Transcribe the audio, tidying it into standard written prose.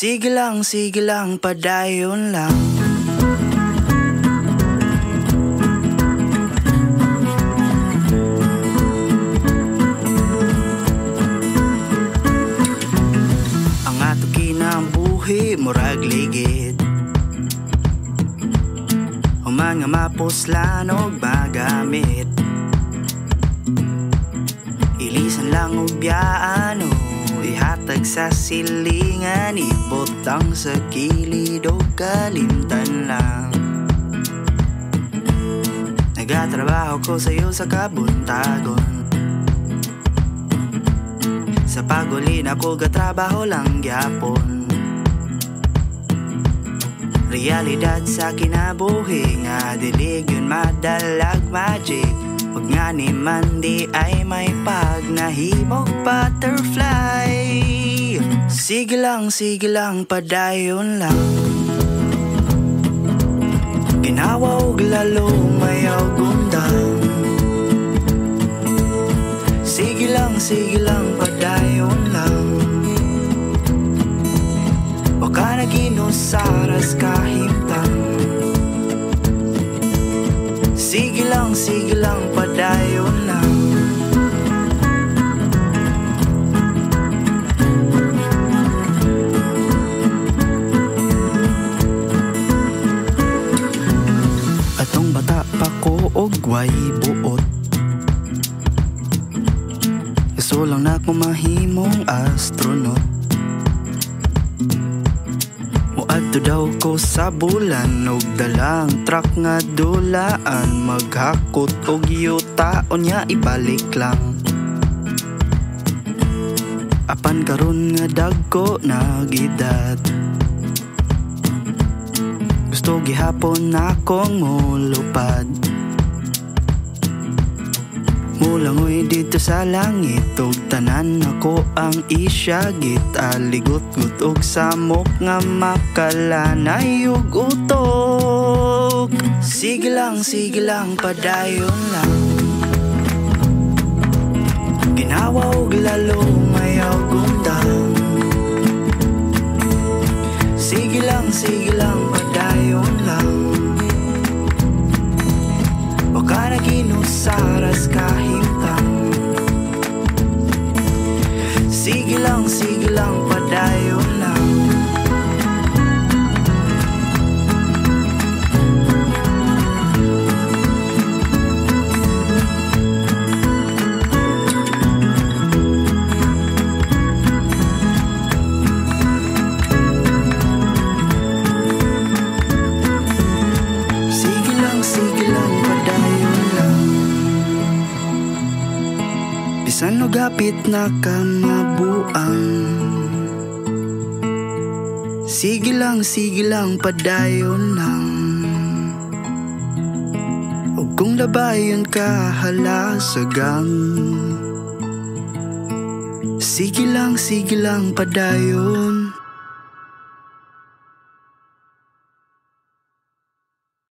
Sige lang, padayon lang. Ang ato kinabuhi murag ligid, human nga mapuslan og magamit. Ilisan lang og biyaan o ihatag sa silingan, ibotang sa kilid o kalimtan lang. Nagatrabaho ko sa'yo sa kabuntagon, sa pagulin ako gatrabaho lang gyapon. Realidad sa kinabuhi nga dilig yun madalag magic. Huwag nga ni Mandy ay may pag nahimog butterfly. Sige lang, padayon lang. Ginawa og lalo mayaw gundang. Sige lang, padayon lang. Baka naginusaras kahimtang. Sige lang, padayon lang. Atong bata pa ko og way buot, gusto lang na ko mahimong astronaut. Muadto daw ko sa bulan og dalang truck nga dulaan, maghakot og yutaon niya ibalik lang. Apan karon nga dagko na gidad, gusto gihapon na akong mulupad. Mulangoy dito sa langit og tanan ako ang isyagit. Aligot-gut og samok nga makalanay og utok. Sige lang, padayon lang. Ginawa og lalo mayaw gundang. Sige lang, padayon lang. Baka naginusaras kahimtang. Sige lang, padayon lang. Sige lang, padayon lang. Bisan no gapit na ka mabuang. Sige lang, padayon lang. Ug kung labayon ka halasagang. Sige lang, padayon.